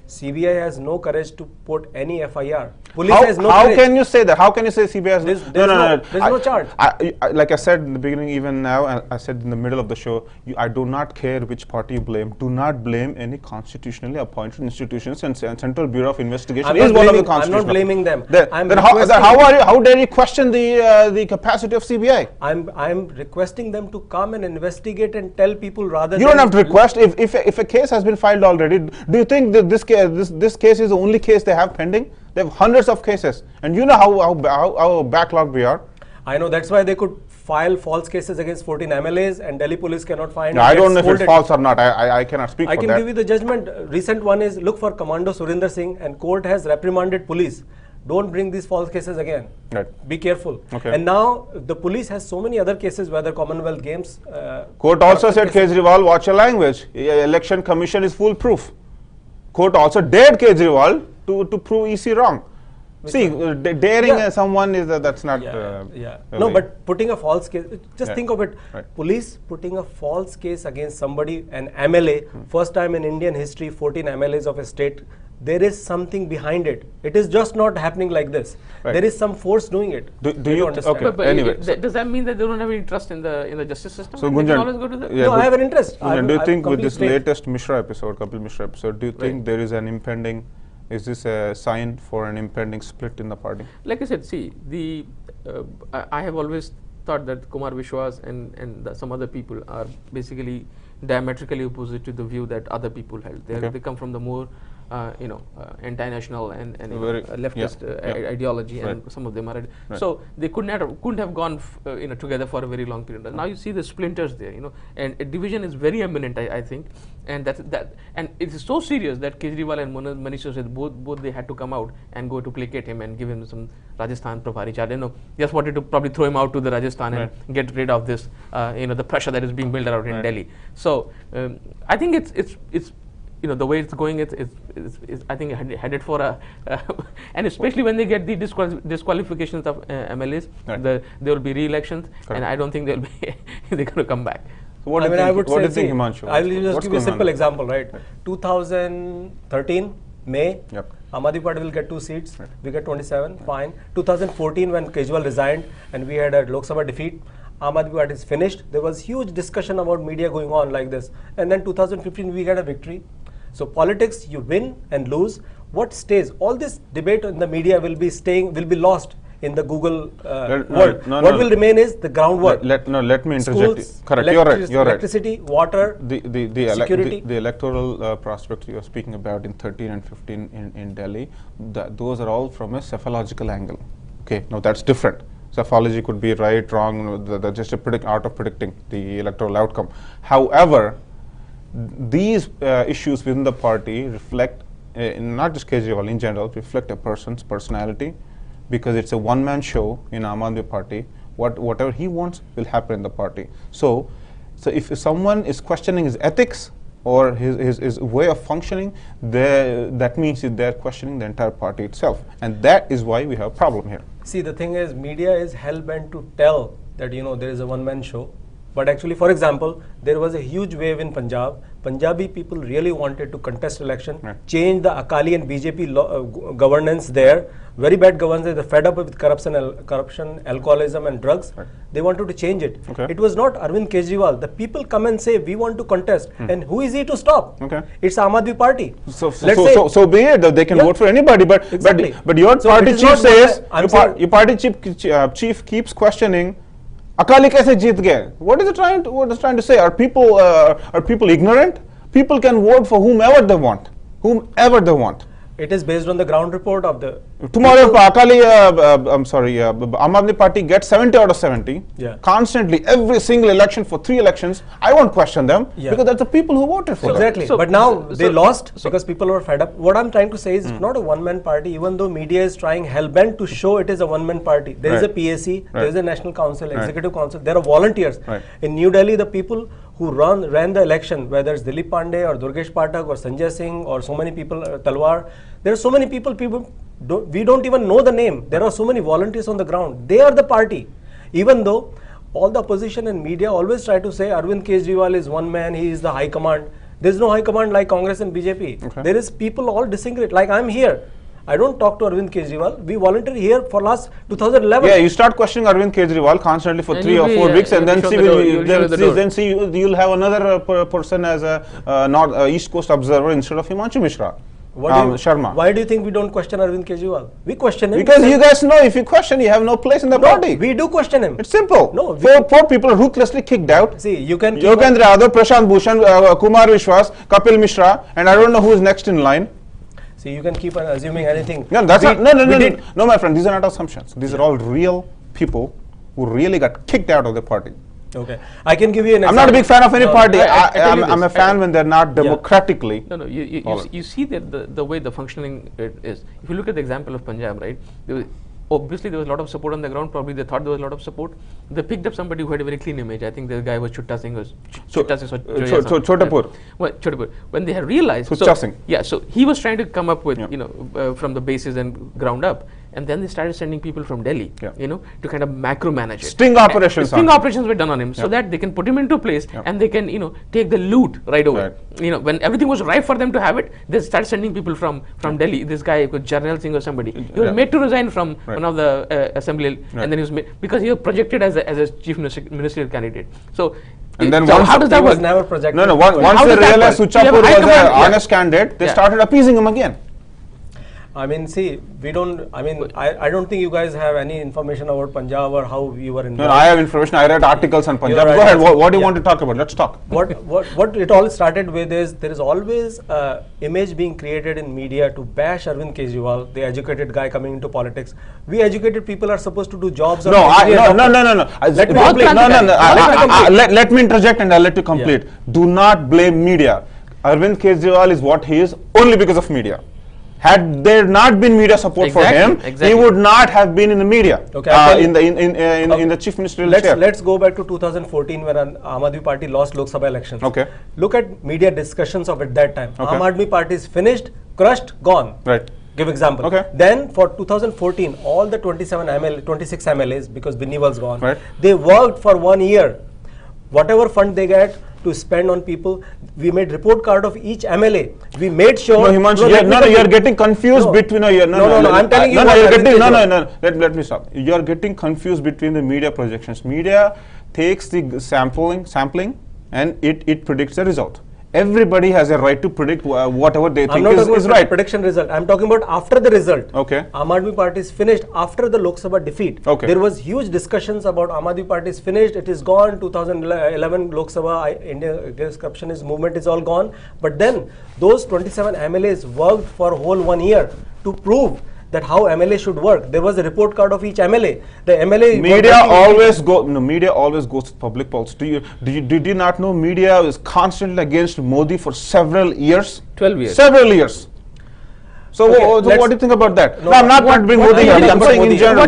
CBI has no courage to put any FIR. Police has no how courage. can you say that? How can you say CBI has There's no charge. Like I said in the beginning, even now, and I said in the middle of the show, I do not care which party you blame. Do not blame any constitutionally appointed institutions, and Central Bureau of Investigation I'm is not one of the blaming- I'm not constitutional. blaming them. Then, I'm then how requesting- how dare you question the capacity of CBI? I'm requesting them to come and investigate and tell people rather You than don't have to request. If a case has been filed already, do you think that this case is the only case they have pending? They have hundreds of cases, and you know how backlogged we are. I know that's why they could file false cases against 14 MLAs and Delhi police cannot find. I don't know if it's scolded. false or not. I cannot speak I for can that. give you the judgment. Recent one is look for Commando Surinder Singh and court has reprimanded police. Don't bring these false cases again. Right. Be careful. Okay. And now the police has so many other cases, whether Commonwealth Games. Court also said, cases. Kejriwal, watch your language. Election Commission is foolproof. Court also dared Kejriwal to prove EC wrong. See, daring someone is that's not. No, but putting a false case. Just Yeah. think of it. Right. Police putting a false case against somebody, an MLA. First time in Indian history, 14 MLAs of a state. There is something behind it. It is just not happening like this. Right. There is some force doing it. Do you understand? okay? But Anyway, does that mean that they don't have any trust in the justice system? So And they can Gunjan, always go to the yeah, No, I good. have an interest. Gunjan, do you I'm think with this completely- latest Mishra episode, Kapil Mishra episode, do you think there is an impending? Is this a sign for an impending split in the party? Like I said, see, I have always thought that Kumar Vishwas and some other people are basically diametrically opposite to the view that other people held. They come from the more anti-national and leftist ideology, and some of them are. So they couldn't have gone together for a very long period. Now you see the splinters there, and a division is very imminent, I think, and and it is so serious that Kejriwal and Manish Sisodia both they had to come out and go to placate him and give him some Rajasthan Prabhari charge. Just wanted to probably throw him out to the Rajasthan and get rid of this, the pressure that is being built around in Delhi. So I think it's the way it's going, it's I think headed for a, and especially when they get the disqualifications of MLAs, there will be re-elections, and I don't think they're going to come back. So what do you think, Himanshu? I will just What's give you a going simple on? example, right? 2013 May. Yep. Aam Aadmi Party will get 2 seats. We get 27. Fine. 2014 when Kejriwal resigned and we had a Lok Sabha defeat. Aam Aadmi Party is finished. There was huge discussion about media going on like this. And then 2015 we get a victory. So politics, you win and lose. What stays? All this debate in the media will be lost in the Google world. What will remain is the groundwork. Let me interject. Schools, Correct. You're right. electricity, water, security. The electoral prospects you are speaking about in 13 and 15 in Delhi, those are all from a psephological angle. Okay, now that's different. Psephology could be right, wrong, just a art of predicting the electoral outcome. However, these issues within the party reflect, not just Kejriwal in general, reflect a person's personality, because it's a one-man show in Aam Aadmi Party. Whatever he wants will happen in the party. So if someone is questioning his ethics or his way of functioning, that means that they're questioning the entire party itself, and that is why we have a problem here. See, the thing is, media is hell-bent to tell that there is a one-man show. But actually, for example, there was a huge wave in Punjab. Punjabi people really wanted to contest election, change the Akali and BJP governance there. Very bad governance. They're fed up with corruption, alcoholism and drugs. They wanted to change it. It was not Arvind Kejriwal. The people come and say, we want to contest. And who is he to stop? It's Aam Aadmi Party. So be it. They can vote for anybody. But your party chief says, your party chief keeps questioning, Akali kaise jeet gaye? What is it trying to say? Are people ignorant? People can vote for whomever they want. It is based on the ground report of the Tomorrow, I'm sorry, Aam Aadmi Party gets 70 out of 70. Yeah. Constantly, every single election for 3 elections, I won't question them because that's the people who voted for them. Exactly. But now they lost because people were fed up. What I'm trying to say is it's not a one-man party, even though media is trying hell-bent to show it is a one-man party. There is a PAC, there is a National Council, Executive Council, there are volunteers. In New Delhi, the people who ran the election, whether it's Dilip Pandey or Durgesh Pathak or Sanjay Singh or so many people, Talwar, there are so many people, we don't even know the name. There are so many volunteers on the ground. They are the party. Even though all the opposition and media always try to say Arvind Kejriwal is one man, he is the high command. There is no high command like Congress and BJP. There is people all disintegrate. Like I'm here. I don't talk to Arvind Kejriwal. We volunteer here for last 2011. Yeah, you start questioning Arvind Kejriwal constantly for 3 or 4 weeks, and then see you'll have another person as a East Coast observer instead of Himanshu Mishra. Sharma. Why do you think we don't question Arvind Kejriwal? We question him. Because you guys know if you question, you have no place in the party. We do question him. It's simple. No, four people are ruthlessly kicked out. See, you can. Yogendra Yadav, Prashant Bhushan, Kumar Vishwas, Kapil Mishra, and I don't know who is next in line. See, you can keep on assuming anything. No, that's no, my friend. These are not assumptions. These are all real people who really got kicked out of the party. Okay, I can give you an example. I'm not a big fan of any party. I'm a fan when they're not democratically. No, you see that the way the functioning is. If you look at the example of Punjab, right? Obviously, there was a lot of support on the ground. Probably they thought there was a lot of support. They picked up somebody who had a very clean image. I think the guy was Chutta Singh. Chotapur. Well, Chotapur. When they had realized, so he was trying to come up with from the bases and ground up. And then they started sending people from Delhi, to kind of macro manage it. Sting operations. Sting operations were done on him so that they can put him into place and they can, take the loot right away. When everything was ripe for them to have it, they started sending people from Delhi. This guy, Jarnail Singh or somebody, he was made to resign from one of the assembly, and then he was made because he was projected as a chief ministerial candidate. So. And then how does that work? Was never projected. No. Once they realized Suchapur was an honest candidate, they started appeasing him again. I mean, see, we don't. I mean, I don't think you guys have any information about Punjab or how you were involved. No, I have information. I read articles on Punjab. Go ahead. What do you want to talk about? Let's talk. What it all started with is there is always image being created in media to bash Arvind Kejriwal, the educated guy coming into politics. We educated people are supposed to do jobs. No. Let me interject and I'll let you complete. Do not blame media. Arvind Kejriwal is what he is only because of media. Had there not been media support for him, he would not have been in the media. Okay, in the chief ministerial chair. Let's go back to 2014 when Aam Aadmi Party lost Lok Sabha elections. Okay. Look at media discussions of at that time. Okay. Aam Aadmi Party is finished, crushed, gone. Right. Give example. Okay. Then for 2014, all the 26 MLAs, because Binni was gone, right, they worked for 1 year. Whatever fund they get to spend on people, we made report card of each MLA. We made sure. No, Himanshu, you're getting confused between. I'm telling you. Let me stop. You're getting confused between the media projections. Media takes the sampling, and it predicts the result. Everybody has a right to predict whatever they think is right. Prediction result. I'm talking about after the result. Okay. Aam Aadmi Party is finished after the Lok Sabha defeat. Okay. There was huge discussions about Aam Aadmi Party is finished. It is gone. 2011 Lok Sabha India Against Corruption movement is all gone. But then those 27 MLAs worked for a whole 1 year to prove that how MLA should work. There was a report card of each MLA. The MLA media always goes to public pulse. Did you not know media is constantly against Modi for several years? 12 years. Several years. So, what do you think about that? No, I'm not trying to bring Modi. I'm saying in general,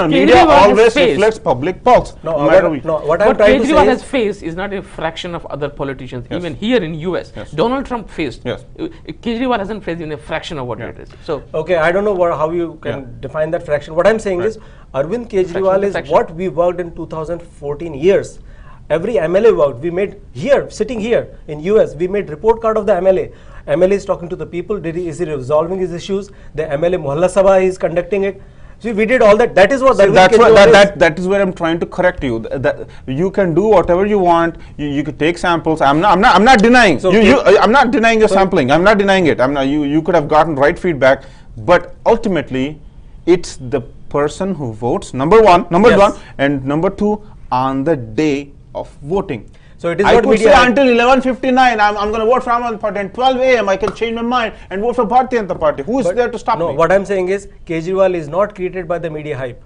media always reflects public pulse. What Kejriwal has faced is not a fraction of other politicians. Yes. Even here in US, Donald Trump faced. Yes. Kejriwal hasn't faced even a fraction of what it is. So, okay, I don't know how you can define that fraction. What I'm saying is, Arvind Kejriwal is what we worked in 2014 years. Every MLA worked. We made here, sitting here in US, we made report card of the MLA. MLA is talking to the people. Is he resolving his issues? The MLA Mohalla Sabha is conducting it. See, we did all that. That is what. That is where I'm trying to correct you. That you can do whatever you want. You could take samples. I'm not denying. So I'm not denying your sampling. I'm not denying it. You could have gotten right feedback, but ultimately, it's the person who votes. Number one, and number two, on the day of voting. So it is I not could media say hype. until 11:59, I'm going to vote for Aam Aadmi Party, and 12 a.m. I can change my mind and vote for Bharatiya Janata Party. Who is But there to stop no, me? what I'm saying is Kejriwal is not created by the media hype.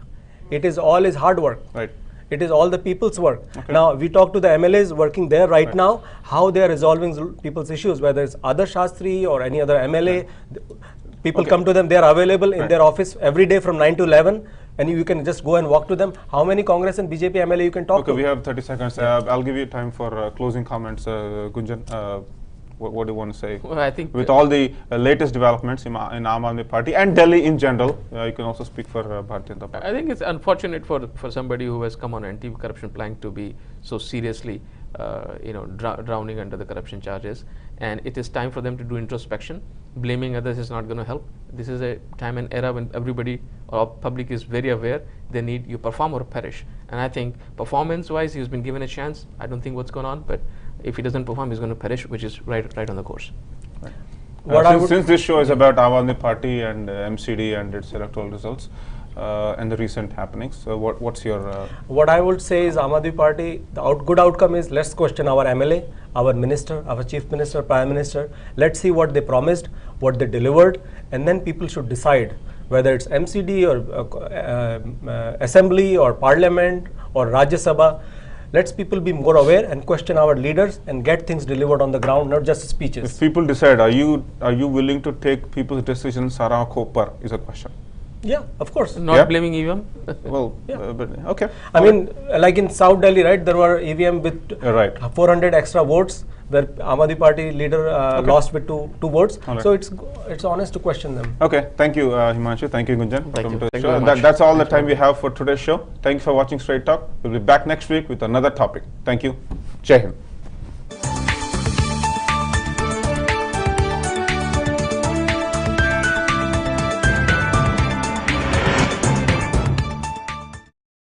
It is all his hard work. Right. It is all the people's work. Okay. Now, we talk to the MLAs working there right now, how they are resolving people's issues, whether it's Adarsh Shastri or any other MLA. People come to them, they are available in their office every day from 9 to 11, and you can just go and walk to them. How many Congress and BJP MLA you can talk Okay, to? we have 30 seconds. I'll give you time for closing comments. Gunjan, what do you want to say? Well, I think With all the latest developments in Aam Aadmi Party and Delhi in general, you can also speak for Bharatiya Janata Party. I think it's unfortunate for somebody who has come on anti-corruption plank to be so seriously, drowning under the corruption charges. And it is time for them to do introspection. Blaming others is not going to help. This is a time and era when everybody or public is very aware. They need you perform or perish. And I think performance-wise, he's been given a chance. I don't think what's going on, but if he doesn't perform, he's going to perish, which is right on the course. Since this show is about Aam Aadmi Party and MCD and its electoral results and the recent happenings, so what's your... What I would say is Aam Aadmi Party, the good outcome is let's question our MLA, our minister, our chief minister, prime minister. Let's see what they promised, what they delivered, and then people should decide whether it's MCD or assembly or parliament or Rajya Sabha. Let's people be more aware and question our leaders and get things delivered on the ground, not just speeches. If people decide, are you willing to take people's decisions around Kopar is a question. Yeah, of course. Not blaming EVM. Well, Yeah. but okay. I mean, like in South Delhi, right, there were EVM with Right. 400 extra votes where Aam Aadmi Party leader lost with two votes. Alright. So it's honest to question them. Okay, thank you, Himanshu. Thank you, Gunjan. for Thank coming you. to the Thank show. you very And much. that's all the time we have for today's show. Thank you for watching Straight Talk. We'll be back next week with another topic. Thank you. Jai Hind.